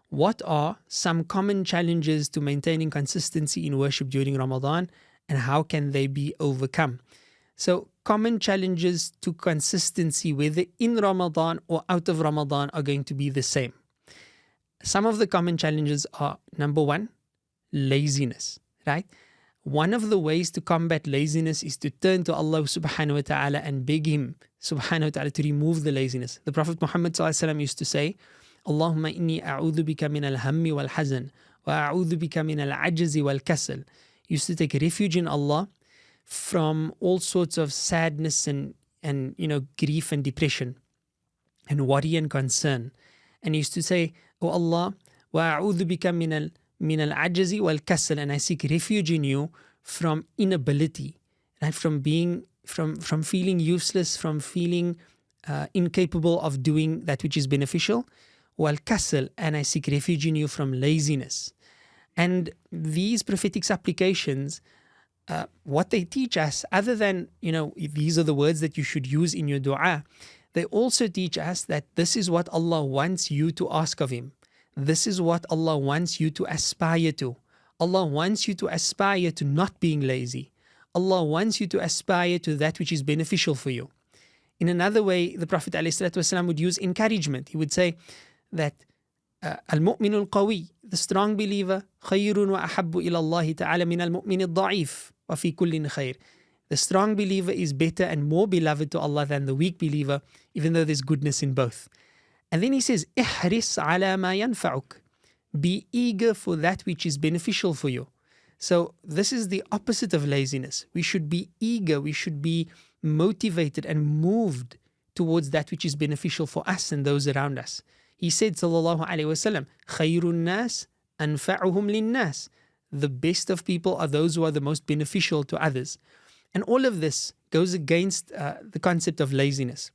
what are some common challenges to maintaining consistency in worship during Ramadan, and how can they be overcome? So, common challenges to consistency, whether in Ramadan or out of Ramadan, are going to be the same. Some of the common challenges are, number one, laziness, right? One of the ways to combat laziness is to turn to Allah subhanahu wa ta'ala and beg Him subhanahu wa ta'ala to remove the laziness. The Prophet Muhammad sallallahu alaihi wasallam used to say, Allahumma inni a'udhu bika min al-hammi wal-hazan wa a'udhu bika min al-ajzi wal-kasal. He used to take refuge in Allah from all sorts of sadness and grief and depression and worry and concern. And he used to say, Oh Allah, wa a'udhu bika min al-ajzi wal-kasal, and I seek refuge in you from inability, right? From feeling useless, from feeling incapable of doing that which is beneficial. Wal-kasal, and I seek refuge in you from laziness. And these prophetic supplications, what they teach us, other than, these are the words that you should use in your dua, they also teach us that this is what Allah wants you to ask of Him. This is what Allah wants you to aspire to. Allah wants you to aspire to not being lazy. Allah wants you to aspire to that which is beneficial for you. In another way, the Prophet ﷺ would use encouragement. He would say that al-mu'minu al-qawi, the strong believer, khayrun wa ahabbu ila Allah ta'ala min al-mu'min al-da'if wa fi kullin khayr. The strong believer is better and more beloved to Allah than the weak believer, even though there's goodness in both. And then he says, ihris ala ma yanfa'uk. Be eager for that which is beneficial for you. So this is the opposite of laziness. We should be eager, we should be motivated and moved towards that which is beneficial for us and those around us. He said, sallallahu alayhi wasallam, khayrun nas anfa'uhum lin-nas. The best of people are those who are the most beneficial to others. And all of this goes against the concept of laziness.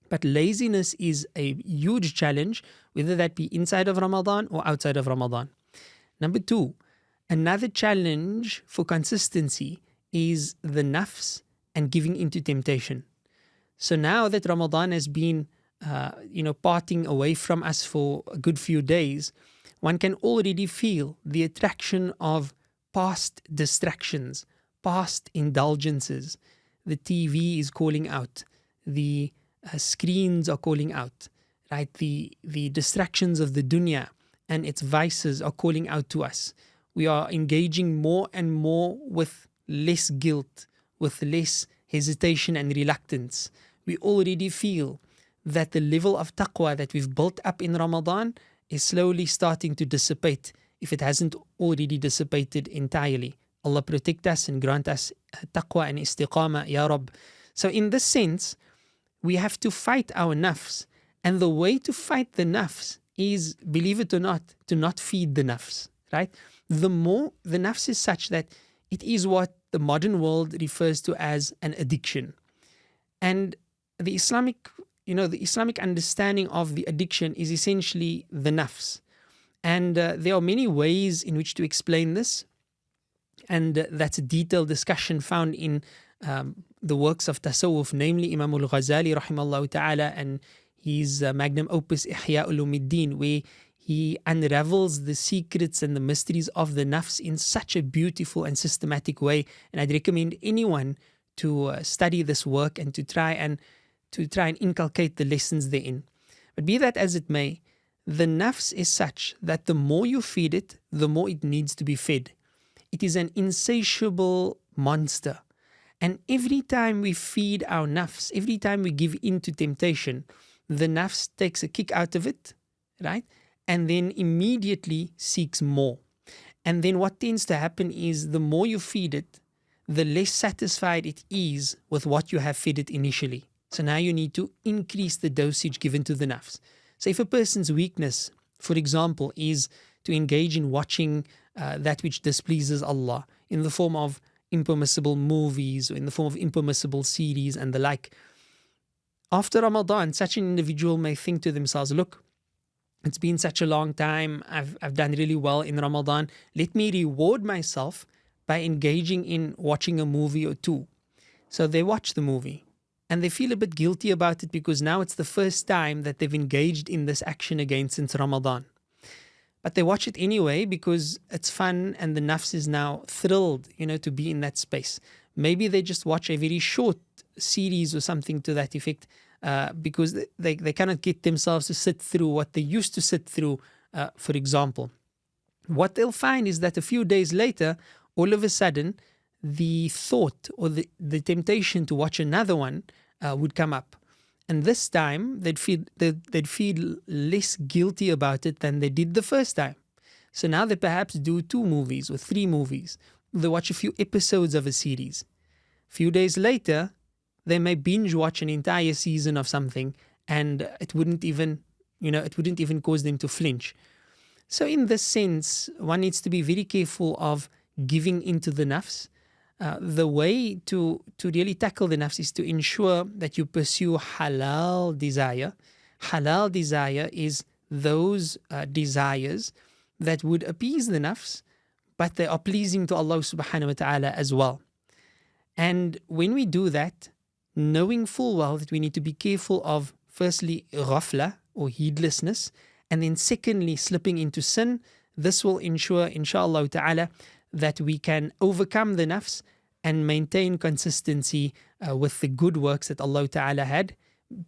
But laziness is a huge challenge, whether that be inside of Ramadan or outside of Ramadan. Number two, another challenge for consistency is the nafs and giving into temptation. So now that Ramadan has been, parting away from us for a good few days, one can already feel the attraction of past distractions, past indulgences. The TV is calling out. The screens are calling out, right? The distractions of the dunya and its vices are calling out to us. We are engaging more and more with less guilt, with less hesitation and reluctance. We already feel that the level of taqwa that we've built up in Ramadan is slowly starting to dissipate, if it hasn't already dissipated entirely. Allah protect us and grant us taqwa and istiqamah, Ya Rabb. So in this sense, we have to fight our nafs. And the way to fight the nafs is, believe it or not, to not feed the nafs, right? The nafs is such that it is what the modern world refers to as an addiction. And the Islamic understanding of the addiction is essentially the nafs. And there are many ways in which to explain this. And that's a detailed discussion found in the works of Tasawwuf, namely Imam al-Ghazali rahimahullah ta'ala and his magnum opus Ihya Ulumuddin, where he unravels the secrets and the mysteries of the nafs in such a beautiful and systematic way. And I'd recommend anyone to study this work and to try and inculcate the lessons therein. But be that as it may, the nafs is such that the more you feed it, the more it needs to be fed. It is an insatiable monster. And every time we feed our nafs, every time we give in to temptation, the nafs takes a kick out of it, right? And then immediately seeks more. And then what tends to happen is the more you feed it, the less satisfied it is with what you have fed it initially. So now you need to increase the dosage given to the nafs. So if a person's weakness, for example, is to engage in watching that which displeases Allah in the form of impermissible movies or in the form of impermissible series and the like, after Ramadan, such an individual may think to themselves, look, it's been such a long time, I've done really well in Ramadan, let me reward myself by engaging in watching a movie or two. So they watch the movie and they feel a bit guilty about it because now it's the first time that they've engaged in this action again since Ramadan. But they watch it anyway because it's fun and the nafs is now thrilled, to be in that space. Maybe they just watch a very short series or something to that effect because they cannot get themselves to sit through what they used to sit through, for example. What they'll find is that a few days later, all of a sudden, the thought or the temptation to watch another one would come up. And this time they'd feel less guilty about it than they did the first time. So now they perhaps do 2 movies or 3 movies. They watch a few episodes of a series. A few days later, they may binge watch an entire season of something, and it wouldn't even cause them to flinch. So in this sense, one needs to be very careful of giving into the nafs. The way to really tackle the nafs is to ensure that you pursue halal desire. Halal desire is those desires that would appease the nafs, but they are pleasing to Allah subhanahu wa ta'ala as well. And when we do that, knowing full well that we need to be careful of, firstly, ghafla or heedlessness, and then secondly, slipping into sin, this will ensure, inshallah ta'ala, that we can overcome the nafs and maintain consistency with the good works that Allah ta'ala had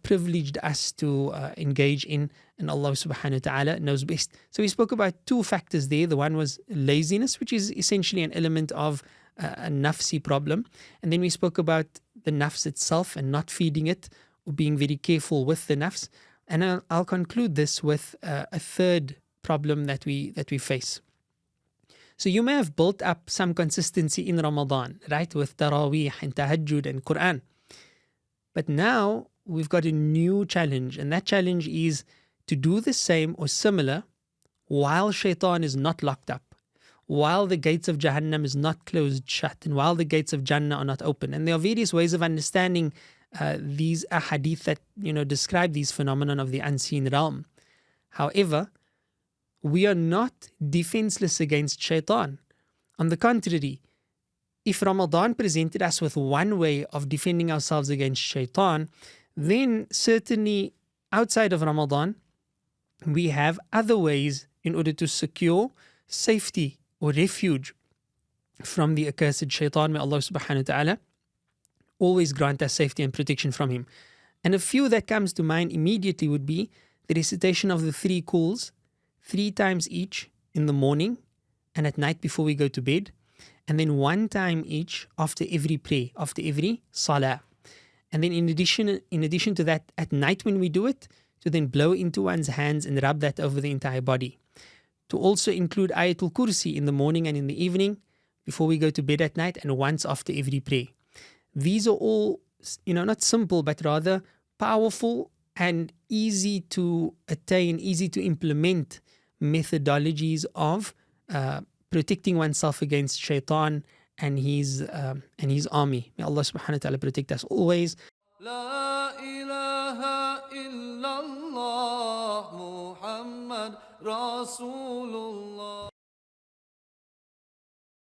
privileged us to engage in, and Allah subhanahu wa ta'ala knows best. So we spoke about 2 factors there. The one was laziness, which is essentially an element of a nafsi problem. And then we spoke about the nafs itself and not feeding it or being very careful with the nafs. And I'll conclude this with a third problem that we face. So you may have built up some consistency in Ramadan, right, with Taraweeh and Tahajjud and Quran. But now we've got a new challenge, and that challenge is to do the same or similar while Shaitan is not locked up, while the gates of Jahannam is not closed shut, and while the gates of Jannah are not open. And there are various ways of understanding these ahadith that describe these phenomenon of the unseen realm. However, we are not defenseless against Shaitan. On the contrary, if Ramadan presented us with one way of defending ourselves against Shaitan, then certainly outside of Ramadan, we have other ways in order to secure safety or refuge from the accursed Shaitan. May Allah subhanahu wa ta'ala always grant us safety and protection from him. And a few that comes to mind immediately would be the recitation of the 3 calls 3 times each in the morning and at night before we go to bed, and then 1 time each after every prayer, after every salah. And then in addition to that, at night when we do it, to then blow into one's hands and rub that over the entire body. To also include Ayatul Kursi in the morning and in the evening before we go to bed at night, and once after every prayer. These are all, not simple, but rather powerful and easy to attain, easy to implement methodologies of protecting oneself against Shaitan and his army. May Allah subhanahu wa ta'ala protect us always. La ilaha illallah Muhammad Rasulullah.